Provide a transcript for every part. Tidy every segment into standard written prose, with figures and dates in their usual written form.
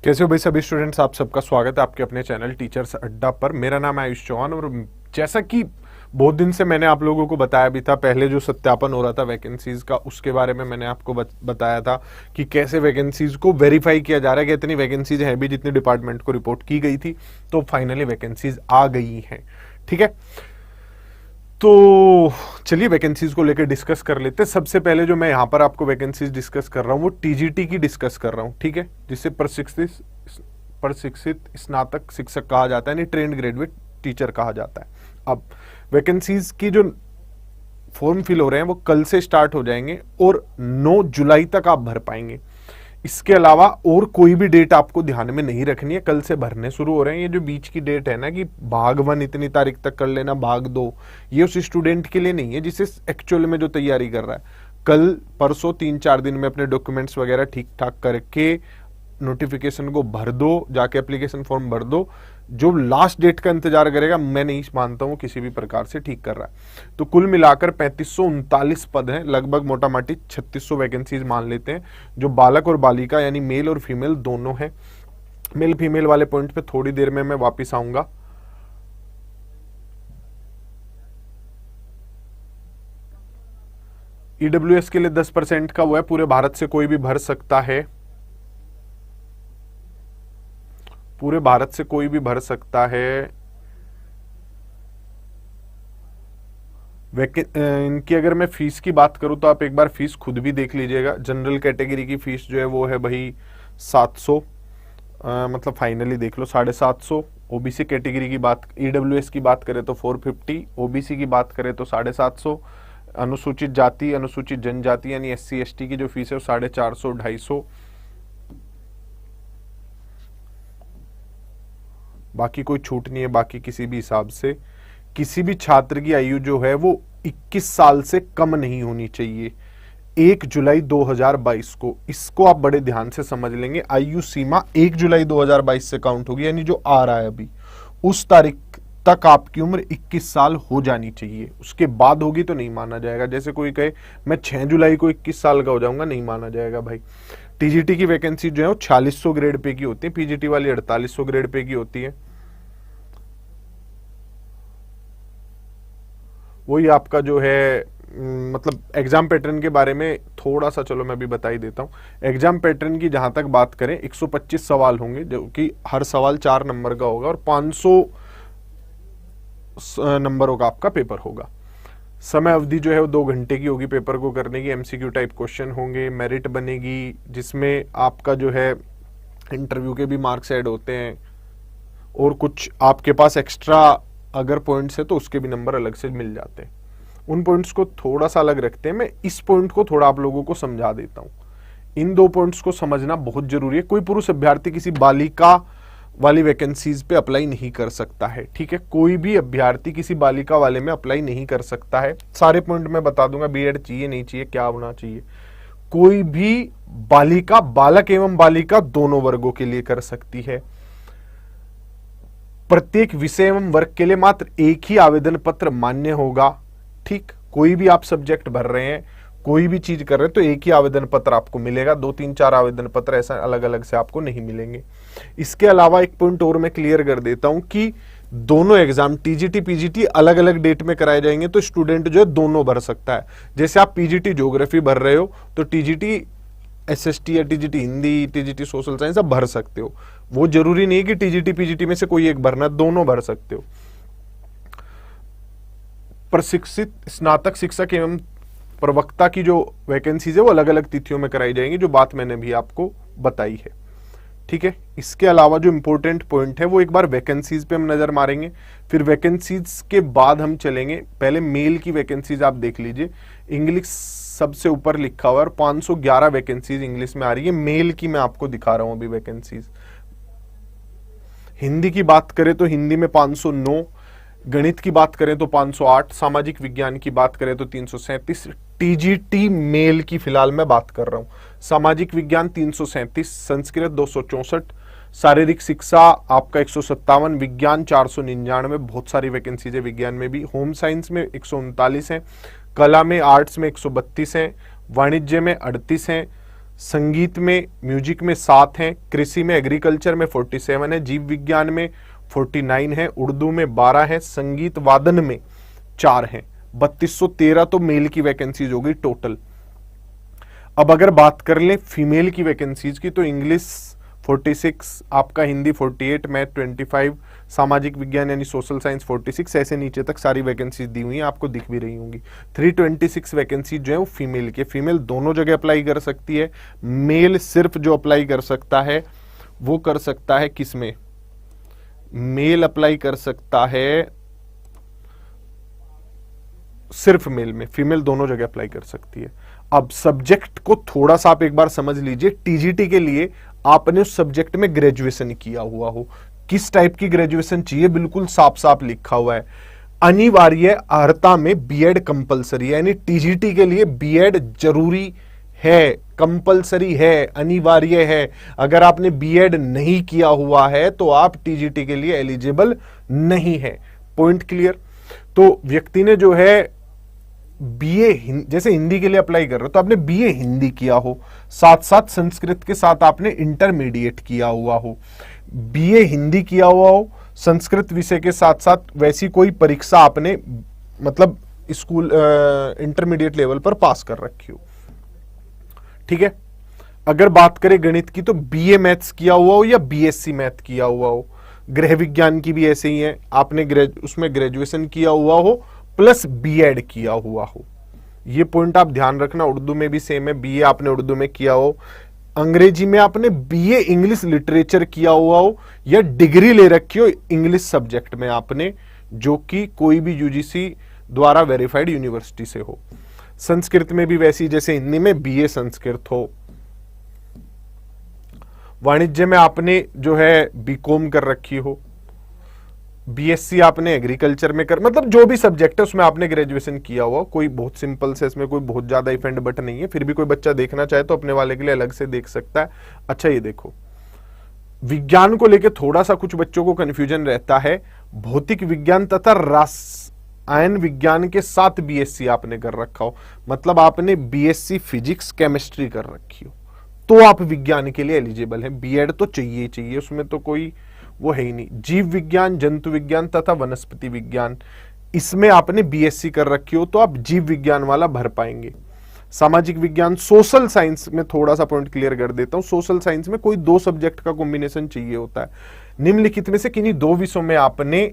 कैसे हो भाई सभी स्टूडेंट्स, आप सबका स्वागत है आपके अपने चैनल टीचर्स अड्डा पर। मेरा नाम है आयुष चौहान और जैसा कि बहुत दिन से मैंने आप लोगों को बताया भी था, पहले जो सत्यापन हो रहा था वैकेंसीज का उसके बारे में मैंने आपको बताया था कि कैसे वैकेंसीज को वेरीफाई किया जा रहा है कि इतनी वैकेंसीज हैं भी जितनी डिपार्टमेंट को रिपोर्ट की गई थी, तो फाइनली वैकेंसीज आ गई हैं। ठीक है, तो चलिए वैकेंसीज को लेकर डिस्कस कर लेते हैं। सबसे पहले जो मैं यहाँ पर आपको वैकेंसीज डिस्कस कर रहा हूँ वो टीजीटी की डिस्कस कर रहा हूँ। ठीक है, जिसे प्रशिक्षित स्नातक शिक्षक कहा जाता है, यानी ट्रेंड ग्रेजुएट टीचर कहा जाता है। अब वैकेंसीज की जो फॉर्म फिल हो रहे हैं वो कल से स्टार्ट हो जाएंगे और 9 जुलाई तक आप भर पाएंगे। इसके अलावा और कोई भी डेट आपको ध्यान में नहीं रखनी है, कल से भरने शुरू हो रहे हैं। ये जो बीच की डेट है ना कि भाग 1 इतनी तारीख तक कर लेना, भाग 2, ये उस स्टूडेंट के लिए नहीं है जिसे एक्चुअल में जो तैयारी कर रहा है। कल परसों 3-4 दिन में अपने डॉक्यूमेंट्स वगैरह ठीक ठाक करके नोटिफिकेशन को भर दो, जाके एप्लीकेशन फॉर्म भर दो। जो लास्ट डेट का इंतजार करेगा, मैं नहीं मानता हूं किसी भी प्रकार से ठीक कर रहा है। तो कुल मिलाकर 3539 पद हैं, लगभग मोटा माटी 3600 वैकेंसीज मान लेते हैं, जो बालक और बालिका यानी मेल और फीमेल दोनों हैं। मेल फीमेल वाले पॉइंट पे थोड़ी देर में मैं वापिस आऊंगा। ईडब्ल्यूएस के लिए 10% का वो है, पूरे भारत से कोई भी भर सकता है, पूरे भारत से कोई भी भर सकता है। इनकी अगर मैं फीस की बात करूं तो आप एक बार फीस खुद भी देख लीजिएगा। जनरल कैटेगरी की फीस जो है वो है भाई 700, मतलब फाइनली देख लो 750। ओबीसी कैटेगरी की बात, ईडब्ल्यूएस की बात करें तो 450, ओबीसी की बात करें तो 750, अनुसूचित जाति अनुसूचित जनजाति यानी एससी एसटी की जो फीस है वो 450, 250। बाकी कोई छूट नहीं है। बाकी किसी भी हिसाब से किसी भी छात्र की आयु जो है वो 21 साल से कम नहीं होनी चाहिए 1 जुलाई 2022 को। इसको आप बड़े ध्यान से समझ लेंगे। आयु सीमा 1 जुलाई 2022 से काउंट होगी, यानी जो आ रहा है अभी, उस तारीख तक आपकी उम्र 21 साल हो जानी चाहिए। उसके बाद होगी तो नहीं माना जाएगा। जैसे कोई कहे मैं 6 जुलाई को 21 साल का हो जाऊंगा, नहीं माना जाएगा भाई। टीजीटी की वैकेंसी जो है वो 4600 ग्रेड पे की होती है, पीजीटी वाली 4800 ग्रेड पे की होती है। वही आपका जो है मतलब एग्जाम पैटर्न के बारे में थोड़ा सा चलो मैं भी बता ही देता हूं। एग्जाम पैटर्न की जहां तक बात करें 125 सवाल होंगे, जो कि हर सवाल 4 नंबर का होगा और 500 नंबरों का आपका पेपर होगा। समय अवधि जो है वो 2 घंटे की होगी पेपर को करने की। एमसीक्यू टाइप क्वेश्चन होंगे, मेरिट बनेगी जिसमें आपका जो है इंटरव्यू के भी मार्क्स ऐड होते हैं और कुछ आपके पास एक्स्ट्रा अगर पॉइंट्स है तो उसके भी नंबर अलग से मिल जाते हैं। उन पॉइंट्स को थोड़ा सा अलग रखते हैं। मैं इस पॉइंट को थोड़ा आप लोगों को समझा देता हूं। इन 2 पॉइंट्स को समझना बहुत जरूरी है। कोई पुरुष अभ्यर्थी किसी बालिका वाली वैकेंसीज पे अप्लाई नहीं कर सकता है। ठीक है, कोई भी अभ्यर्थी किसी बालिका वाले में अप्लाई नहीं कर सकता है। सारे पॉइंट मैं बता दूंगा, बीएड चाहिए नहीं चाहिए, क्या होना चाहिए। कोई भी बालिका, बालक एवं बालिका दोनों वर्गों के लिए कर सकती है। प्रत्येक विषय एवं वर्ग के लिए मात्र एक ही आवेदन पत्र मान्य होगा। ठीक, कोई भी आप सब्जेक्ट भर रहे हैं, कोई भी चीज कर रहे हैं तो एक ही आवेदन पत्र आपको मिलेगा। 2-3-4 आवेदन पत्र ऐसा अलग अलग से आपको नहीं मिलेंगे। इसके अलावा एक पॉइंट और मैं क्लियर कर देता हूं कि दोनों एग्जाम टीजीटी पीजीटी अलग अलग डेट में कराए जाएंगे, तो स्टूडेंट जो है दोनों भर सकता है। जैसे आप पीजीटी ज्योग्राफी भर रहे हो तो टीजीटी एसएसटी या TGT Hindi, TGT social science आप भर सकते हो। वो जरूरी नहीं है कि टीजीटी पीजीटी में से कोई एक भरना, दोनों भर सकते हो। प्रशिक्षित स्नातक शिक्षक एवं प्रवक्ता की जो वैकेंसीज है वो अलग अलग तिथियों में कराई जाएंगी, जो बात मैंने भी आपको बताई है। ठीक है, इसके अलावा जो इंपॉर्टेंट पॉइंट है वो एक बार वैकेंसीज पे हम नजर मारेंगे, फिर वैकेंसीज के बाद हम चलेंगे। पहले मेल की वैकेंसीज आप देख लीजिए, इंग्लिश सबसे ऊपर लिखा हुआ है और 511 वैकेंसीज इंग्लिश में आ रही है। मेल की मैं आपको दिखा रहा हूं अभी वैकेंसीज। हिंदी की बात करें तो हिंदी में 509, गणित की बात करें तो 508, सामाजिक विज्ञान की बात करें तो 337। टीजीटी मेल की फिलहाल मैं बात कर रहा हूं। सामाजिक विज्ञान 337, संस्कृत 264, शारीरिक शिक्षा आपका 157, विज्ञान 499, बहुत सारी वैकेंसीज है विज्ञान में भी। होम साइंस में 139 है, कला में आर्ट्स में 132 है, वाणिज्य में 38 है, संगीत में, म्यूजिक में 7 हैं, कृषि में, एग्रीकल्चर में 47 है, जीव विज्ञान में 49 है, उर्दू में 12 है, संगीत वादन में 4 हैं। 3213 तो मेल की वैकेंसीज हो गई टोटल। अब अगर बात कर लें फीमेल की वैकेंसीज की, तो इंग्लिश 46, आपका हिंदी 48, मैथ 25, सामाजिक विज्ञान यानी सोशल साइंस 46, ऐसे नीचे तक सारी वैकेंसीज दी हुई हैं, आपको दिख भी रही होंगी। 326 वैकेंसी जो है वो फीमेल की। फीमेल दोनों जगह अप्लाई कर सकती है, मेल सिर्फ जो अप्लाई कर सकता है वो कर सकता है किसमें, मेल अप्लाई कर सकता है सिर्फ मेल में, फीमेल दोनों जगह अप्लाई कर सकती है। अब सब्जेक्ट को थोड़ा सा आप एक बार समझ लीजिए, टीजीटी के लिए आपने उस सब्जेक्ट में ग्रेजुएशन किया हुआ हो। किस टाइप की ग्रेजुएशन चाहिए, बिल्कुल साफ साफ लिखा हुआ है, अनिवार्य अर्हता में बीएड कंपलसरी है, यानी टीजीटी के लिए बीएड जरूरी है, कंपलसरी है, अनिवार्य है। अगर आपने बीएड नहीं किया हुआ है तो आप टीजीटी के लिए एलिजिबल नहीं है। Point clear. तो व्यक्ति ने जो है बीए, जैसे हिंदी के लिए अप्लाई कर रहे हो तो आपने बीए हिंदी किया हो, साथ साथ संस्कृत के साथ आपने इंटरमीडिएट किया हुआ हो, बीए हिंदी किया हुआ हो, संस्कृत विषय के साथ साथ वैसी कोई परीक्षा आपने मतलब स्कूल इंटरमीडिएट लेवल पर पास कर रखी हो, ठीक है। अगर बात करें गणित की तो बीए मैथ्स किया हुआ हो या बीएससी मैथ किया हुआ हो। गृह विज्ञान की भी ऐसे ही है, आपने उसमें ग्रेजुएशन किया हुआ हो प्लस बीएड किया हुआ हो। ये पॉइंट आप ध्यान रखना। उर्दू में भी सेम है, बीए आपने उर्दू में किया हो, अंग्रेजी में आपने बीए इंग्लिश लिटरेचर किया हुआ हो या डिग्री ले रखी हो इंग्लिश सब्जेक्ट में आपने, जो कि कोई भी यूजीसी द्वारा वेरीफाइड यूनिवर्सिटी से हो। संस्कृत में भी वैसी, जैसे हिंदी में बीए संस्कृत हो। वाणिज्य में आपने जो है बीकॉम कर रखी हो, बीएससी आपने एग्रीकल्चर में कर, मतलब जो भी सब्जेक्ट है उसमें आपने ग्रेजुएशन किया हुआ। कोई बहुत सिंपल से, इसमें कोई बहुत ज्यादा इफ एंड बट नहीं है, फिर भी कोई बच्चा देखना चाहे तो अपने वाले के लिए अलग से देख सकता है। अच्छा ये देखो, विज्ञान को लेकर थोड़ा सा कुछ बच्चों को कंफ्यूजन रहता है। भौतिक विज्ञान तथा रसायन विज्ञान के साथ बीएससी आपने कर रखा हो, मतलब आपने बीएससी फिजिक्स केमिस्ट्री कर रखी हो, तो आप विज्ञान के लिए एलिजिबल हैं। बीएड तो चाहिए ही चाहिए, उसमें तो कोई वो है ही नहीं। जीव विज्ञान, जंतु विज्ञान तथा वनस्पति विज्ञान, इसमें आपने बीएससी कर रखी हो तो आप जीव विज्ञान वाला भर पाएंगे। सामाजिक विज्ञान, सोशल साइंस में थोड़ा सा पॉइंट क्लियर कर देता हूं, सोशल साइंस में कोई 2 सब्जेक्ट का कॉम्बिनेशन चाहिए होता है। निम्नलिखित में से किन्हीं 2 विषयों में आपने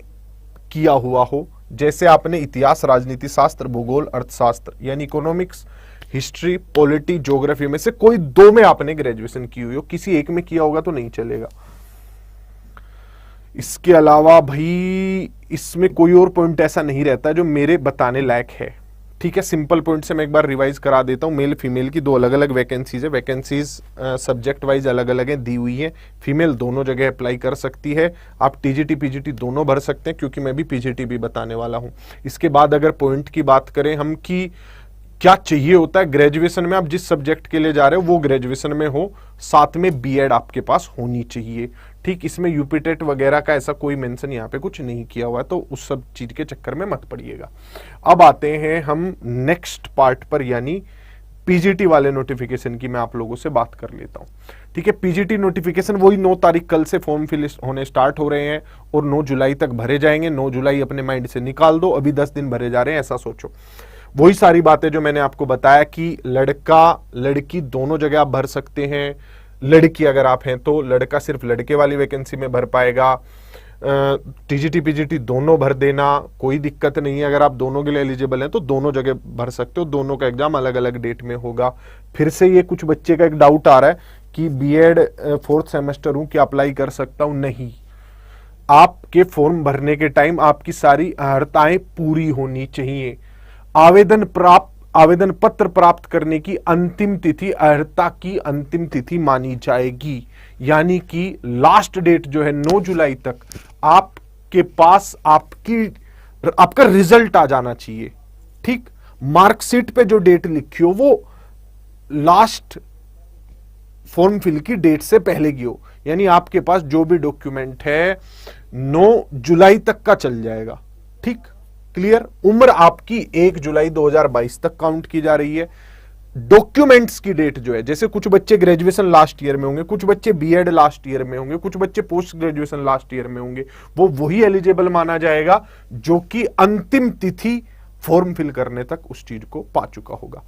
किया हुआ हो, जैसे आपने इतिहास, राजनीति शास्त्र, भूगोल, अर्थशास्त्र यानी इकोनॉमिक्स, हिस्ट्री, पॉलिटी, ज्योग्राफी में से कोई 2 में आपने ग्रेजुएशन की हुई हो, किसी एक में किया होगा तो नहीं चलेगा। इसके अलावा भाई इसमें कोई और पॉइंट ऐसा नहीं रहता जो मेरे बताने लायक है, ठीक है। सिंपल पॉइंट से मैं एक बार रिवाइज करा देता हूं। मेल फीमेल की 2 अलग अलग वैकेंसीज है, वैकेंसीज सब्जेक्ट वाइज अलग अलग है, दी हुई है। फीमेल दोनों जगह अप्लाई कर सकती है, आप टीजीटी पीजीटी दोनों भर सकते हैं, क्योंकि मैं भी पीजीटी भी बताने वाला हूं। इसके बाद अगर पॉइंट की बात करें हम कि क्या चाहिए होता है ग्रेजुएशन में, आप जिस सब्जेक्ट के लिए जा रहे हो वो ग्रेजुएशन में हो, साथ में बीएड आपके पास होनी चाहिए, ठीक। इसमें यूपीटेट वगैरह का ऐसा कोई मेंशन यहाँ पे कुछ नहीं किया हुआ है, तो उस सब चीज के चक्कर में मत पड़िएगा। अब आते हैं हम नेक्स्ट पार्ट पर, यानी पीजीटी वाले नोटिफिकेशन की मैं आप लोगों से बात कर लेता हूँ, ठीक है। पीजीटी नोटिफिकेशन वही 9 तारीख कल से फॉर्म फिल होने स्टार्ट हो रहे हैं और 9 जुलाई तक भरे जाएंगे। 9 जुलाई अपने माइंड से निकाल दो, अभी 10 दिन भरे जा रहे हैं, ऐसा सोचो। वही सारी बातें जो मैंने आपको बताया कि लड़का लड़की दोनों जगह आप भर सकते हैं। लड़की अगर आप हैं तो लड़का सिर्फ लड़के वाली वैकेंसी में भर पाएगा। टीजीटी पीजीटी दोनों भर देना, कोई दिक्कत नहीं है। अगर आप दोनों के लिए एलिजिबल हैं तो दोनों जगह भर सकते हो, दोनों का एग्जाम अलग अलग डेट में होगा। फिर से ये कुछ बच्चे का एक डाउट आ रहा है कि बीएड 4th सेमेस्टर हूं, क्या अप्लाई कर सकता हूं? नहीं, आपके फॉर्म भरने के टाइम आपकी सारी अर्हताएं पूरी होनी चाहिए। आवेदन पत्र प्राप्त करने की अंतिम तिथि अर्हता की अंतिम तिथि मानी जाएगी, यानी कि लास्ट डेट जो है 9 जुलाई तक आपके पास आपका रिजल्ट आ जाना चाहिए, ठीक। मार्कशीट पे जो डेट लिखी हो वो लास्ट फॉर्म फिल की डेट से पहले की हो, यानी आपके पास जो भी डॉक्यूमेंट है 9 जुलाई तक का चल जाएगा, ठीक। क्लियर। उम्र आपकी 1 जुलाई 2022 तक काउंट की जा रही है। डॉक्यूमेंट्स की डेट जो है, जैसे कुछ बच्चे ग्रेजुएशन लास्ट ईयर में होंगे, कुछ बच्चे बीएड लास्ट ईयर में होंगे, कुछ बच्चे पोस्ट ग्रेजुएशन लास्ट ईयर में होंगे, वो वही एलिजिबल माना जाएगा जो कि अंतिम तिथि फॉर्म फिल करने तक उस चीज को पा चुका होगा।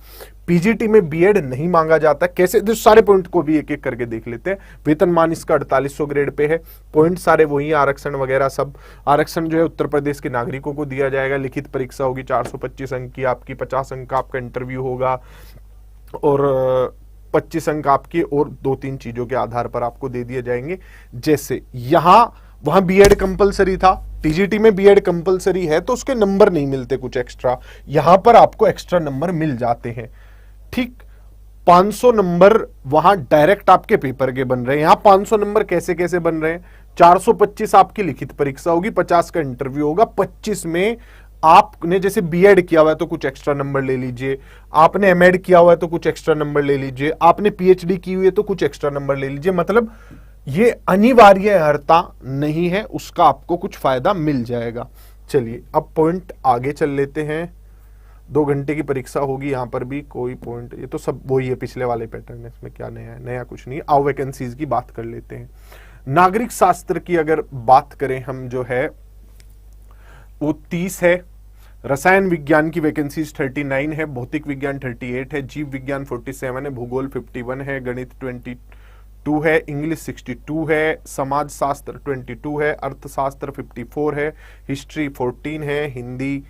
पीजीटी में बीएड नहीं मांगा जाता। कैसे, तो सारे पॉइंट को भी एक एक करके देख लेते हैं। वेतनमान इसका 4800 ग्रेड पे है। पॉइंट सारे वही, आरक्षण वगैरह सब। आरक्षण जो है उत्तर प्रदेश के नागरिकों को दिया जाएगा। लिखित परीक्षा होगी 425 अंक की आपकी, 50 अंक का आपका इंटरव्यू होगा और 25 अंक आपकी और 2-3 चीजों के आधार पर आपको दे दिए जाएंगे। जैसे वहां बीएड कंपलसरी था, टीजीटी में बीएड कंपलसरी है तो उसके नंबर नहीं मिलते कुछ एक्स्ट्रा, यहां पर आपको एक्स्ट्रा नंबर मिल जाते हैं। ठीक, 500 नंबर वहां डायरेक्ट आपके पेपर के बन रहे हैं। यहां 500 नंबर कैसे कैसे बन रहे हैं? 425 आपकी लिखित परीक्षा होगी, 50 का इंटरव्यू होगा, 25 में आपने जैसे बीएड किया हुआ है तो कुछ एक्स्ट्रा नंबर ले लीजिए, आपने एमएड किया हुआ है तो कुछ एक्स्ट्रा नंबर ले लीजिए, आपने पीएचडी की हुई है तो कुछ एक्स्ट्रा नंबर ले लीजिए। मतलब ये अनिवार्य अर्हता नहीं है, उसका आपको कुछ फायदा मिल जाएगा। चलिए अब पॉइंट आगे चल लेते हैं। 2 घंटे की परीक्षा होगी, यहां पर भी कोई पॉइंट, ये तो सब वही है पिछले वाले पैटर्न है, इसमें क्या नया है? नया कुछ नहीं। आओ वैकेंसीज की बात कर लेते हैं। नागरिक शास्त्र की अगर बात करें हम जो है वो 30 है। रसायन विज्ञान की वैकेंसीज 39 है, भौतिक विज्ञान 38 है, जीव विज्ञान 47 है, भूगोल 51 है, गणित 22 है, इंग्लिश 62 है, समाज शास्त्र 22 है, अर्थशास्त्र 54 है, हिस्ट्री 14 है, हिंदी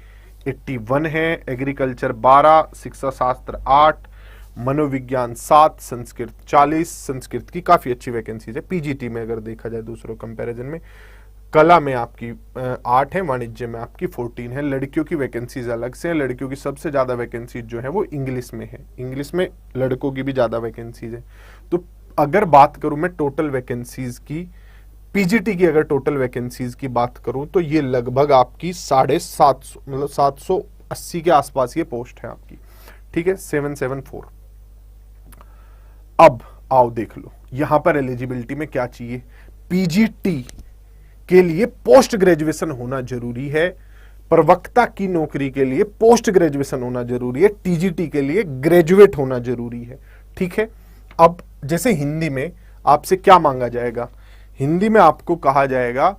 81 है, एग्रीकल्चर 12, शिक्षा शास्त्र 8, मनोविज्ञान 7, संस्कृत 40। संस्कृत की काफी अच्छी वैकेंसीज है पीजीटी में अगर देखा जाए दूसरों कंपैरिजन में। कला में आपकी 8 है, वाणिज्य में आपकी 14 है। लड़कियों की वैकेंसीज अलग से है। लड़कियों की सबसे ज्यादा वैकेंसीज जो है वो इंग्लिश में है, इंग्लिश में लड़कों की भी ज्यादा वैकेंसीज है। तो अगर बात करूं मैं टोटल वैकेंसीज की, पीजीटी की अगर टोटल वैकेंसीज की बात करूं तो ये लगभग आपकी 750, मतलब 780 के आसपास ये पोस्ट है आपकी। ठीक है, 774। अब आओ देख लो यहां पर एलिजिबिलिटी में क्या चाहिए। पीजीटी के लिए पोस्ट ग्रेजुएशन होना जरूरी है, प्रवक्ता की नौकरी के लिए पोस्ट ग्रेजुएशन होना जरूरी है, टीजीटी के लिए ग्रेजुएट होना जरूरी है। ठीक है, अब जैसे हिंदी में आपसे क्या मांगा जाएगा? हिंदी में आपको कहा जाएगा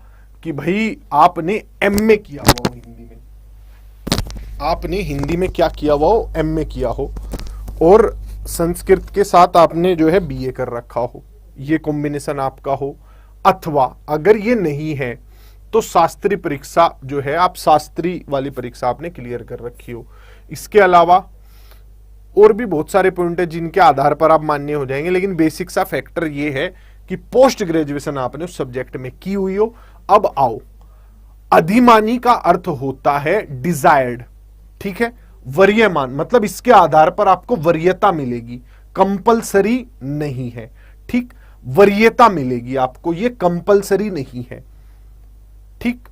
कि भाई आपने एमए किया हुआ हो, हिंदी में आपने हिंदी में क्या किया हुआ हो? एमए किया हो, और संस्कृत के साथ आपने जो है बीए कर रखा हो, ये कॉम्बिनेशन आपका हो। अथवा अगर ये नहीं है तो शास्त्री परीक्षा जो है, आप शास्त्री वाली परीक्षा आपने क्लियर कर रखी हो। इसके अलावा और भी बहुत सारे पॉइंट है जिनके आधार पर आप मान्य हो जाएंगे, लेकिन बेसिक सा फैक्टर ये है कि पोस्ट ग्रेजुएशन आपने उस सब्जेक्ट में की हुई हो। अब आओ, अधिमानी का अर्थ होता है डिजायर्ड। ठीक है, वरीयमान मतलब इसके आधार पर आपको वरीयता मिलेगी, कंपलसरी नहीं है। ठीक, वरीयता मिलेगी आपको, ये कंपलसरी नहीं है। ठीक,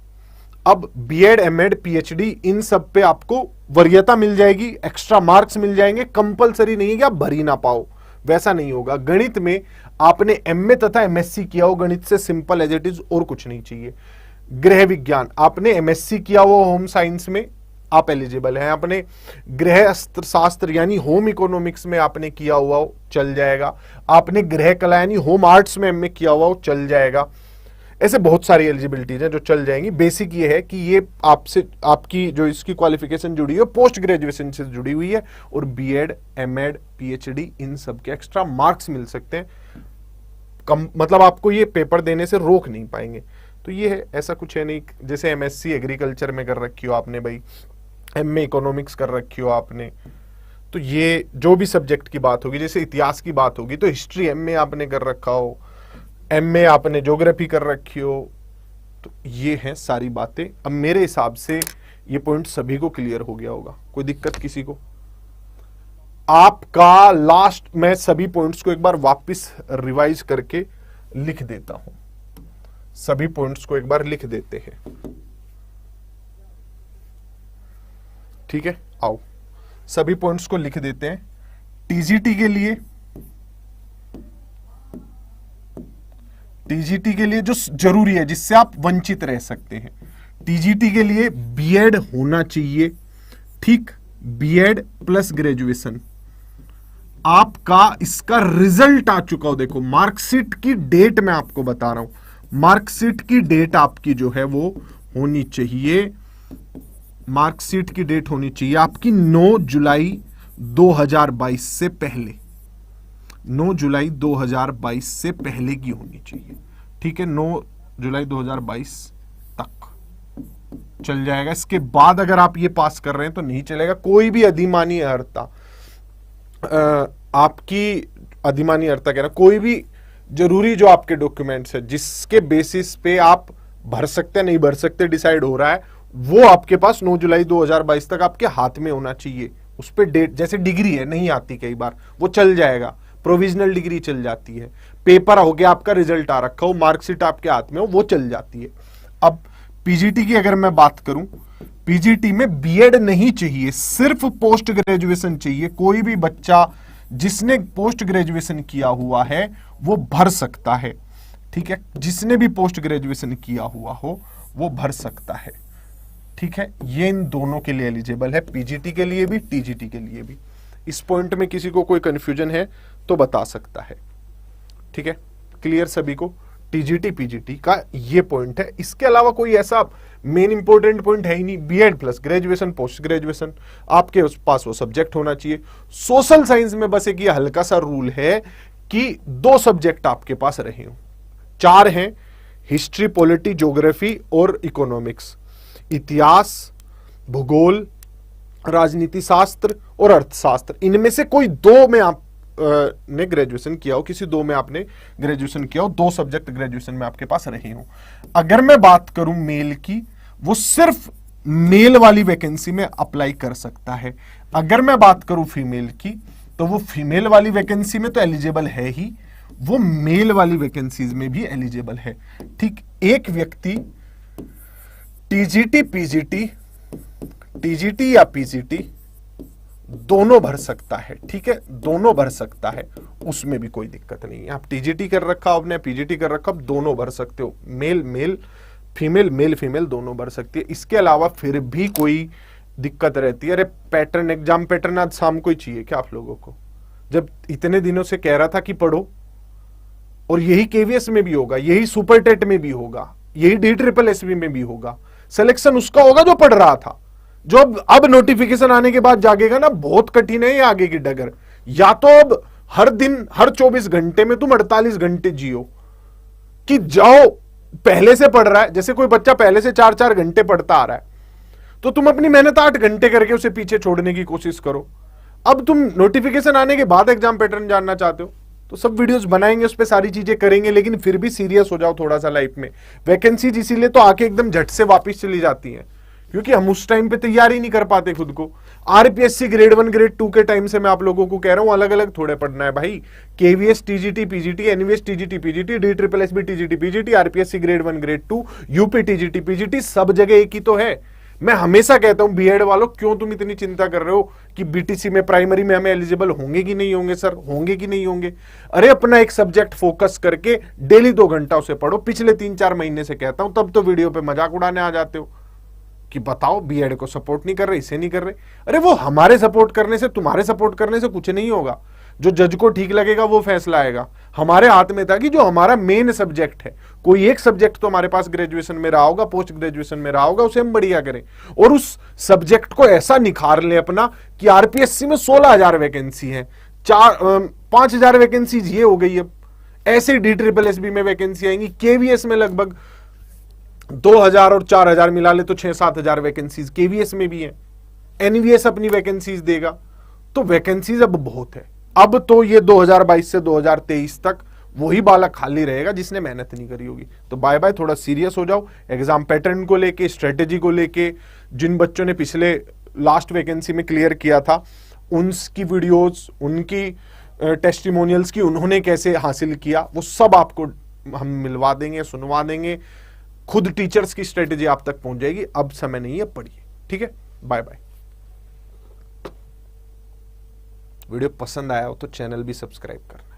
अब बीएड, एमएड, पीएचडी इन सब पे आपको वरीयता मिल जाएगी, एक्स्ट्रा मार्क्स मिल जाएंगे, कंपलसरी नहीं है कि आप भर ही ना पाओ, वैसा नहीं होगा। गणित में आपने एमए तथा एमएससी किया हो, गणित से सिंपल एज इट इज, और कुछ नहीं चाहिए। गृह विज्ञान आपने एमएससी किया हो होम साइंस में, आप एलिजिबल हैं। आपने गृह शास्त्र यानी होम इकोनॉमिक्स में आपने किया हुआ हो, चल जाएगा। आपने गृह कला यानी होम आर्ट्स में एमए किया हुआ हो, चल जाएगा। ऐसे बहुत सारी एलिजिबिलिटीज हैं जो चल जाएंगी। बेसिक ये है कि ये आपसे, आपकी जो इसकी क्वालिफिकेशन जुड़ी है पोस्ट ग्रेजुएशन से जुड़ी हुई है, और बीएड, एमएड, पीएचडी इन सब के एक्स्ट्रा मार्क्स मिल सकते हैं। मतलब आपको ये पेपर देने से रोक नहीं पाएंगे। तो ये है, ऐसा कुछ है नहीं। जैसे एमएससी एग्रीकल्चर में कर रखी हो आपने भाई, एमए इकोनॉमिक्स कर रखी हो आपने, तो ये जो भी सब्जेक्ट की बात होगी, जैसे इतिहास की बात होगी तो हिस्ट्री एमए आपने कर रखा हो, एमए आपने ज्योग्राफी कर रखी हो, तो ये हैं सारी बातें। अब मेरे हिसाब से ये पॉइंट सभी को क्लियर हो गया होगा, कोई दिक्कत किसी को? आपका लास्ट, मैं सभी पॉइंट्स को एक बार वापस रिवाइज करके लिख देता हूं, सभी पॉइंट्स को एक बार लिख देते हैं। ठीक है, आओ सभी पॉइंट्स को लिख देते हैं। टीजीटी के लिए, टीजीटी के लिए जो जरूरी है, जिससे आप वंचित रह सकते हैं, टीजीटी के लिए बीएड होना चाहिए। ठीक, बीएड प्लस ग्रेजुएशन, आपका इसका रिजल्ट आ चुका हो। देखो मार्कशीट की डेट मैं आपको बता रहा हूं, मार्कशीट की डेट आपकी जो है वो होनी चाहिए, मार्कशीट की डेट होनी चाहिए आपकी 9 जुलाई 2022 से पहले, 9 जुलाई 2022 से पहले की होनी चाहिए। ठीक है, 9 जुलाई 2022 तक चल जाएगा। इसके बाद अगर आप ये पास कर रहे हैं तो नहीं चलेगा। कोई भी अधिमानी अर्हता, आपकी अधिमानी अर्हता कह रहा, कोई भी जरूरी जो आपके डॉक्यूमेंट्स है जिसके बेसिस पे आप भर सकते नहीं भर सकते डिसाइड हो रहा है, वो आपके पास 9 जुलाई 2022 तक आपके हाथ में होना चाहिए। उस पर डेट, जैसे डिग्री है नहीं आती कई बार, वो चल जाएगा, प्रोविजनल डिग्री चल जाती है, पेपर हो गया आपका, रिजल्ट आ रखा हो, मार्कशीट आपके हाथ में हो, वो चल जाती है। अब पीजीटी की अगर मैं बात करूं, पीजीटी में बीएड नहीं चाहिए, सिर्फ पोस्ट ग्रेजुएशन चाहिए। कोई भी बच्चा जिसने पोस्ट ग्रेजुएशन किया हुआ है वो भर सकता है। ठीक है, जिसने भी पोस्ट ग्रेजुएशन किया हुआ हो वो भर सकता है। ठीक है, ये इन दोनों के लिए एलिजिबल है, पीजीटी के लिए भी, टीजीटी के लिए भी। इस पॉइंट में किसी को कोई कंफ्यूजन है तो बता सकता है। ठीक है, क्लियर सभी को? टीजीटी पीजीटी का ये पॉइंट है। इसके अलावा कोई ऐसा मेन इंपॉर्टेंट पॉइंट है ही नहीं। BEd plus graduation, post graduation, आपके पास वो सब्जेक्ट होना चाहिए। सोशल साइंस में बस एक ये हल्का सा रूल है कि 2 सब्जेक्ट आपके पास रहे हो, 4 हैं, हिस्ट्री, पॉलिटी, ज्योग्राफी और इकोनॉमिक्स। इतिहास, भूगोल, राजनीति शास्त्र और अर्थशास्त्र, इनमें से कोई 2 में आप ने ग्रेजुएशन किया हो, किसी 2 में आपने ग्रेजुएशन किया हो, 2 सब्जेक्ट ग्रेजुएशन में आपके पास रहे हो। अगर मैं बात करूं मेल की, वो सिर्फ मेल वाली वैकेंसी में अप्लाई कर सकता है। अगर मैं बात करूं फीमेल की, तो वो फीमेल वाली वैकेंसी में तो एलिजिबल है ही, वो मेल वाली वैकेंसीज में भी एलिजिबल है। ठीक, एक व्यक्ति टीजीटी पीजीटी, टीजीटी या पीजीटी दोनों भर सकता है। ठीक है, दोनों भर सकता है, उसमें भी कोई दिक्कत नहीं है। आप टीजीटी कर रखा, आपने पीजीटी कर रखा, आप दोनों भर सकते हो। Male male, female male female दोनों भर सकती है। इसके अलावा फिर भी कोई दिक्कत रहती है, अरे पैटर्न, एग्जाम पैटर्न आज शाम को ही चाहिए क्या आप लोगों को? जब इतने दिनों से कह रहा था कि पढ़ो, और यही केवीएस में भी होगा, यही सुपर टेट में भी होगा, यही DSSS में भी होगा। सिलेक्शन उसका होगा जो पढ़ रहा था। जो अब नोटिफिकेशन आने के बाद जागेगा ना, बहुत कठिन है ये आगे की डगर। या तो अब हर दिन, हर 24 घंटे में तुम 48 घंटे जियो, कि जाओ पहले से पढ़ रहा है, जैसे कोई बच्चा पहले से 4-4 घंटे पढ़ता आ रहा है, तो तुम अपनी मेहनत 8 घंटे करके उसे पीछे छोड़ने की कोशिश करो। अब तुम नोटिफिकेशन आने के बाद एग्जाम पैटर्न जानना चाहते हो, तो सब वीडियोस बनाएंगे, उस पर सारी चीजें करेंगे, लेकिन फिर भी सीरियस हो जाओ थोड़ा सा लाइफ में। वैकेंसीज इसीलिए तो आके एकदम झट से वापस चली जाती हैं, क्योंकि हम उस टाइम पे तैयारी नहीं कर पाते खुद को। आरपीएससी ग्रेड 1 ग्रेड 2 के टाइम से मैं आप लोगों को कह रहा हूं, अलग अलग थोड़े पढ़ना है भाई। KVS TGT PGT, NVS TGT PGT, DSSS TGT PGT, RPSC grade 1 grade 2, UP TGT PGT, सब जगह एक ही तो है। मैं हमेशा कहता हूं बीएड वालों, क्यों तुम इतनी चिंता कर रहे हो कि बीटीसी में, प्राइमरी में हमें एलिजिबल होंगे कि नहीं होंगे? सर होंगे कि नहीं होंगे? अरे अपना एक सब्जेक्ट फोकस करके डेली 2 घंटा उसे पढ़ो। पिछले 3-4 महीने से कहता हूं, तब तो वीडियो पे मजाक उड़ाने आ जाते हो कि बताओ बीएड को सपोर्ट नहीं कर रहे, इसे नहीं कर रहे। अरे वो हमारे सपोर्ट करने से, तुम्हारे सपोर्ट करने से कुछ नहीं होगा। जो जज को ठीक लगेगा वो फैसला आएगा। हमारे हाथ में था कि जो हमारा मेन सब्जेक्ट है, कोई एक सब्जेक्ट तो हमारे पास ग्रेजुएशन में रहा होगा, पोस्ट ग्रेजुएशन में रहा होगा, उसे हम बढ़िया करें और उस सब्जेक्ट को ऐसा निखार ले अपना कि आरपीएससी में 16,000 वैकेंसी है, 5,000 वैकेंसी ये हो गई। अब ऐसे DSSS में वैकेंसी आएंगी, केवीएस में लगभग 2,000 और 4,000 मिला ले तो 6-7,000 वैकेंसीज केवीएस में भी है। एनवीएस अपनी वैकेंसीज देगा, तो वैकेंसीज अब बहुत है। अब तो ये 2022 से 2023 तक वही बालक खाली रहेगा जिसने मेहनत नहीं करी होगी। तो बाय बाय, थोड़ा सीरियस हो जाओ एग्जाम पैटर्न को लेके, स्ट्रेटेजी को लेके। जिन बच्चों ने पिछले लास्ट वैकेंसी में क्लियर किया था, उनकी वीडियोस, उनकी टेस्टिमोनियल्स की, उन्होंने कैसे हासिल किया, वो सब आपको हम मिलवा देंगे, सुनवा देंगे। खुद टीचर्स की स्ट्रेटेजी आप तक पहुंच जाएगी। अब समय नहीं है, पढ़िए। ठीक है, बाय बाय। वीडियो पसंद आया हो तो चैनल भी सब्सक्राइब करना।